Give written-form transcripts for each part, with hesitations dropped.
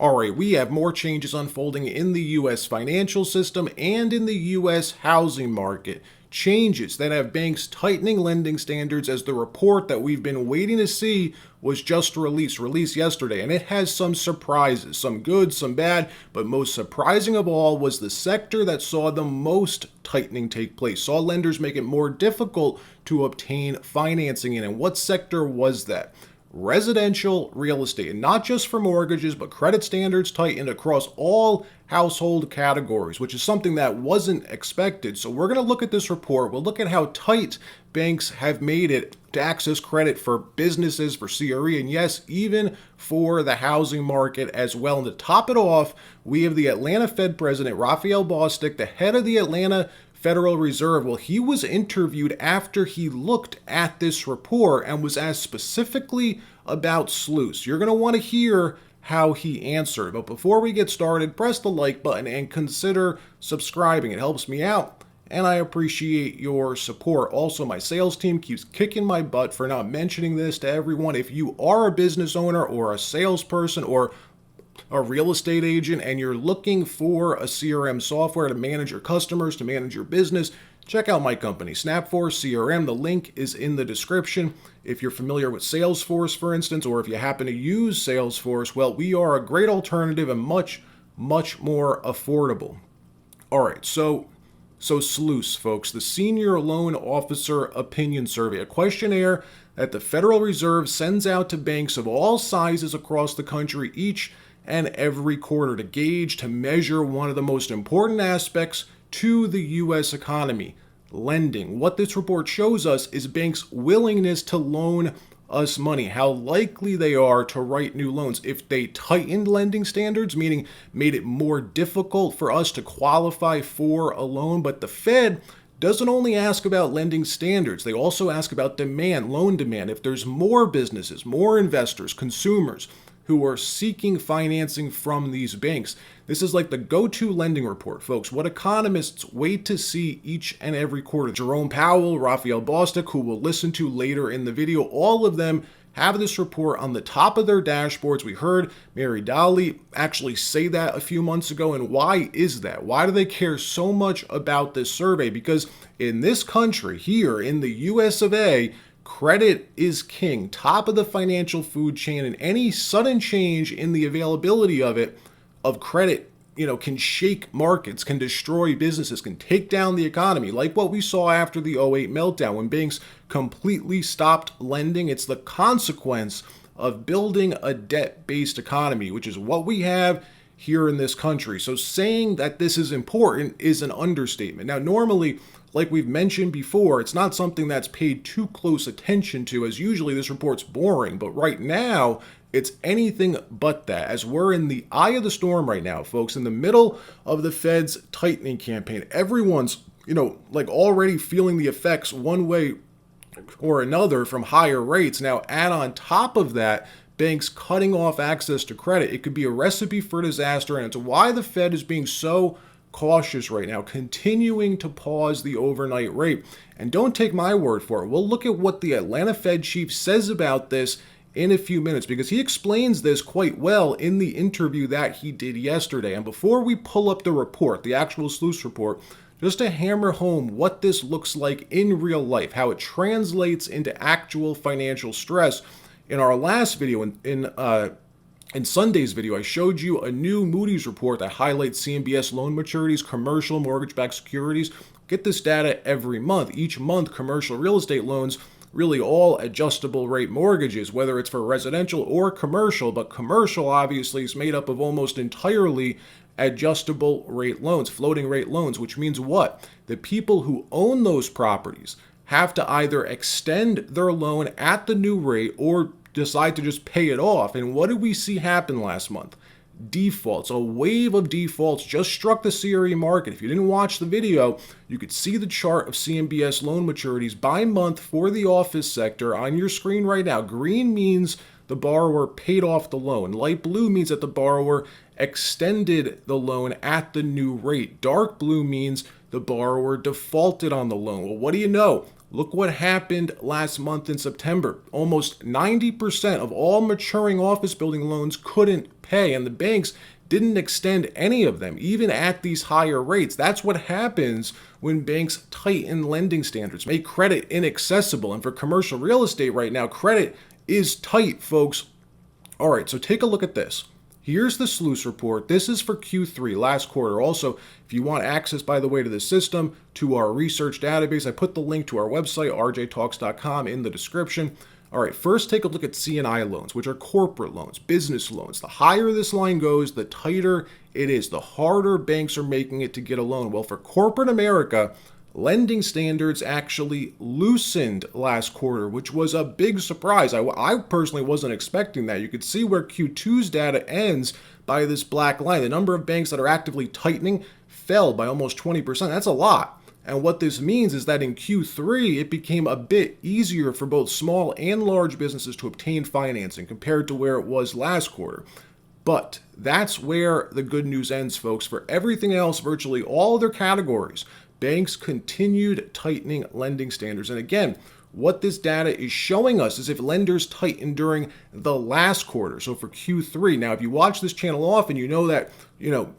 All right, we have more changes unfolding in the U.S. financial system and in the U.S. housing market. Changes that have banks tightening lending standards, as the report that we've been waiting to see was just released yesterday. And it has some surprises, some good, some bad, but most surprising of all was the sector that saw the most tightening take place, saw lenders make it more difficult to obtain financing in. And what sector was that? Residential real estate, and not just for mortgages, but credit standards tightened across all household categories, which is something that wasn't expected. So we're going to look at this report. We'll look at how tight banks have made it to access credit for businesses, for CRE, and yes, even for the housing market as well. And to top it off, we have the Atlanta Fed President, Raphael Bostic, the head of the Atlanta Federal Reserve. Well, he was interviewed after he looked at this report and was asked specifically about SLOOS. You're going to want to hear how he answered. But before we get started, press the like button and consider subscribing. It helps me out, and I appreciate your support. Also, my sales team keeps kicking my butt for not mentioning this to everyone. If you are a business owner or a salesperson or a real estate agent and you're looking for a CRM software to manage your customers, to manage your business, check out my company, Snapforce CRM. The link is in the description. If you're familiar with Salesforce, for instance, or if you happen to use Salesforce, well, we are a great alternative and much, much more affordable. All right, so SLOOS, folks, the Senior Loan Officer Opinion Survey, a questionnaire that the Federal Reserve sends out to banks of all sizes across the country each and every quarter to gauge, to measure one of the most important aspects to the U.S. economy, lending. What this report shows us is banks' willingness to loan us money, how likely they are to write new loans. If they tightened lending standards, meaning made it more difficult for us to qualify for a loan, but the Fed doesn't only ask about lending standards, they also ask about demand, loan demand. If there's more businesses, more investors, consumers who are seeking financing from these banks. This is like the go-to lending report, folks. What economists wait to see each and every quarter. Jerome Powell, Raphael Bostic, who we'll listen to later in the video, all of them have this report on the top of their dashboards. We heard Mary Daly actually say that a few months ago. And why is that? Why do they care so much about this survey? Because in this country, here in the US of A, credit is king, top of the financial food chain, and any sudden change in the availability of credit, can shake markets, can destroy businesses, can take down the economy, like what we saw after the '08 meltdown when banks completely stopped lending. It's the consequence of building a debt-based economy, which is what we have here in this country. So saying that this is important is an understatement. Now, normally, like we've mentioned before, it's not something that's paid too close attention to, as usually this report's boring. But right now, it's anything but that, as we're in the eye of the storm right now, folks, in the middle of the Fed's tightening campaign. Everyone's, already feeling the effects one way or another from higher rates. Now, add on top of that, banks cutting off access to credit. It could be a recipe for disaster, and it's why the Fed is being so cautious right now, continuing to pause the overnight rate. And don't take my word for it. We'll look at what the Atlanta Fed chief says about this in a few minutes, because he explains this quite well in the interview that he did yesterday. And before we pull up the report, the actual SLOOS report, just to hammer home what this looks like in real life, how it translates into actual financial stress. In our last video, in Sunday's video, I showed you a new Moody's report that highlights CMBS loan maturities, commercial mortgage-backed securities. Get this data every month. Each month, commercial real estate loans, really all adjustable rate mortgages, whether it's for residential or commercial, but commercial obviously is made up of almost entirely adjustable rate loans, floating rate loans, which means what? The people who own those properties have to either extend their loan at the new rate or decide to just pay it off. And what did we see happen last month? Defaults. A wave of defaults just struck the CRE market. If you didn't watch the video, you could see the chart of CMBS loan maturities by month for the office sector on your screen right now. Green means the borrower paid off the loan. Light blue means that the borrower extended the loan at the new rate. Dark blue means the borrower defaulted on the loan. Well, what do you know? Look what happened last month in September. Almost 90% of all maturing office building loans couldn't pay, and the banks didn't extend any of them, even at these higher rates. That's what happens when banks tighten lending standards, make credit inaccessible. And for commercial real estate right now, credit is tight, folks. All right, so take a look at this. Here's the SLOOS report. This is for Q3, last quarter. Also, if you want access, by the way, to the system, to our research database, I put the link to our website, rjtalks.com, in the description. All right, first take a look at C&I loans, which are corporate loans, business loans. The higher this line goes, the tighter it is, the harder banks are making it to get a loan. Well, for corporate America, lending standards actually loosened last quarter, which was a big surprise. I personally wasn't expecting that. You could see where Q2's data ends by this black line. The number of banks that are actively tightening fell by almost 20%. That's a lot. And what this means is that in Q3, it became a bit easier for both small and large businesses to obtain financing compared to where it was last quarter. But that's where the good news ends, folks. For everything else, virtually all other categories, banks continued tightening lending standards. And again, what this data is showing us is if lenders tightened during the last quarter, so for Q3. Now, if you watch this channel often, you know that,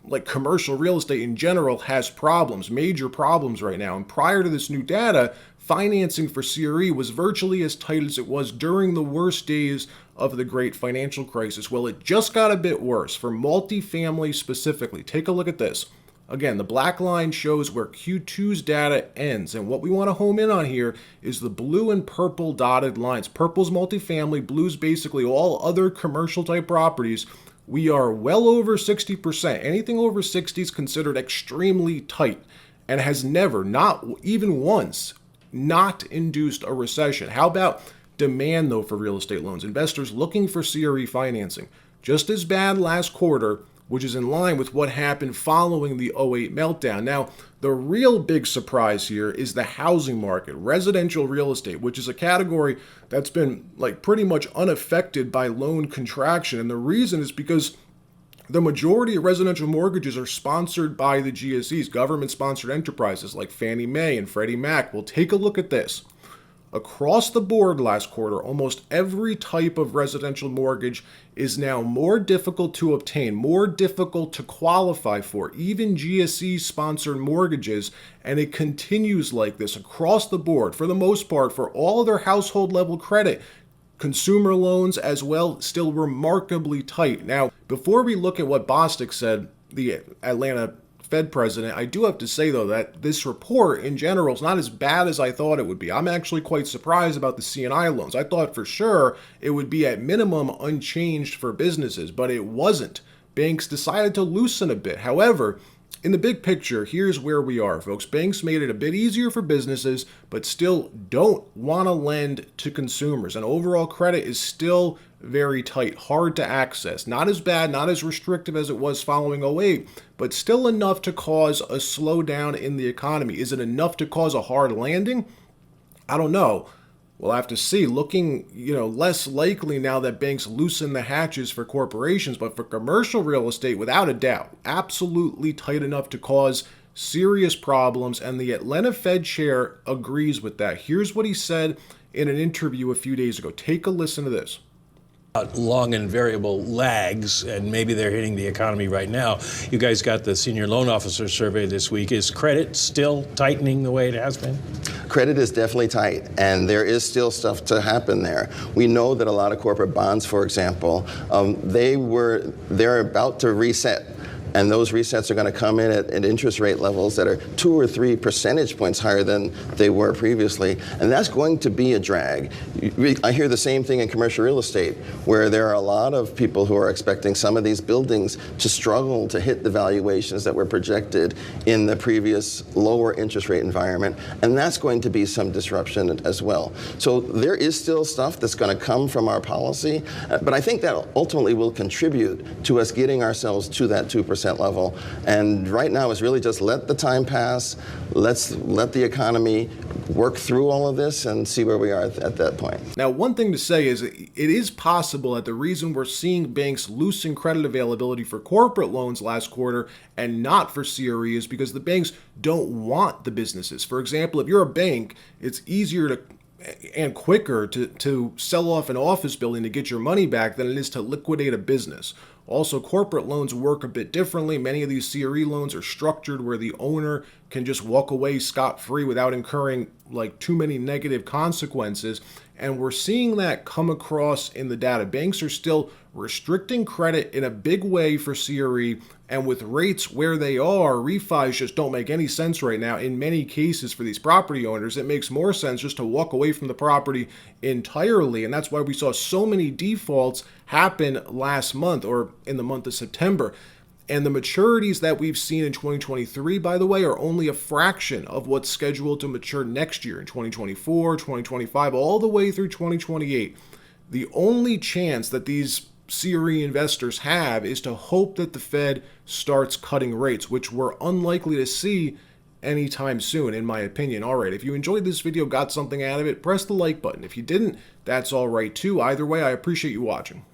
like commercial real estate in general has problems, major problems right now. And prior to this new data, financing for CRE was virtually as tight as it was during the worst days of the great financial crisis. Well, it just got a bit worse for multifamily specifically. Take a look at this. Again, the black line shows where Q2's data ends, and what we want to home in on here is the blue and purple dotted lines. Purple's multifamily, blue's basically all other commercial type properties. We are well over 60%. Anything over 60 is considered extremely tight and has never, not even once, not induced a recession. How about demand, though, for real estate loans? Investors looking for CRE financing. Just as bad last quarter, which is in line with what happened following the '08 meltdown. Now, the real big surprise here is the housing market, residential real estate, which is a category that's been pretty much unaffected by loan contraction. And the reason is because the majority of residential mortgages are sponsored by the GSEs, government-sponsored enterprises like Fannie Mae and Freddie Mac. Well, take a look at this. Across the board last quarter, almost every type of residential mortgage is now more difficult to obtain, more difficult to qualify for, even GSE-sponsored mortgages, and it continues like this across the board. For the most part, for all other household-level credit, consumer loans as well, still remarkably tight. Now, before we look at what Bostic said, the Atlanta Fed president, I do have to say, though, that this report in general is not as bad as I thought it would be. I'm actually quite surprised about the C&I loans. I thought for sure it would be at minimum unchanged for businesses, but it wasn't. Banks decided to loosen a bit. However, in the big picture, here's where we are, folks. Banks made it a bit easier for businesses, but still don't want to lend to consumers. And overall credit is still very tight, hard to access. Not as bad, not as restrictive as it was following '08, but still enough to cause a slowdown in the economy. Is it enough to cause a hard landing? I don't know. We'll have to see. Looking, less likely now that banks loosen the hatches for corporations, but for commercial real estate, without a doubt, absolutely tight enough to cause serious problems, and the Atlanta Fed chair agrees with that. Here's what he said in an interview a few days ago. Take a listen to this. Long and variable lags, and maybe they're hitting the economy right now. You guys got the senior loan officer survey this week. Is credit still tightening the way it has been? Credit is definitely tight, and there is still stuff to happen there. We know that a lot of corporate bonds, for example, they're about to reset. And those resets are going to come in at interest rate levels that are 2 or 3 percentage points higher than they were previously. And that's going to be a drag. I hear the same thing in commercial real estate, where there are a lot of people who are expecting some of these buildings to struggle to hit the valuations that were projected in the previous lower interest rate environment. And that's going to be some disruption as well. So there is still stuff that's going to come from our policy. But I think that ultimately will contribute to us getting ourselves to that 2% level. And right now it's really just let the time pass, let's let the economy work through all of this and see where we are at that point. Now, one thing to say is it is possible that the reason we're seeing banks loosen credit availability for corporate loans last quarter and not for CRE is because the banks don't want the businesses. For example, if you're a bank, it's easier to and quicker to sell off an office building to get your money back than it is to liquidate a business. Also, corporate loans work a bit differently. Many of these CRE loans are structured where the owner can just walk away scot-free without incurring like too many negative consequences. And we're seeing that come across in the data. Banks are still restricting credit in a big way for CRE, and with rates where they are, refis just don't make any sense right now. In many cases for these property owners, it makes more sense just to walk away from the property entirely, and that's why we saw so many defaults happen last month or in the month of September. And the maturities that we've seen in 2023, by the way, are only a fraction of what's scheduled to mature next year in 2024, 2025, all the way through 2028. The only chance that these CRE investors have is to hope that the Fed starts cutting rates, which we're unlikely to see anytime soon, in my opinion. All right, if you enjoyed this video, got something out of it, press the like button. If you didn't, that's all right too. Either way, I appreciate you watching.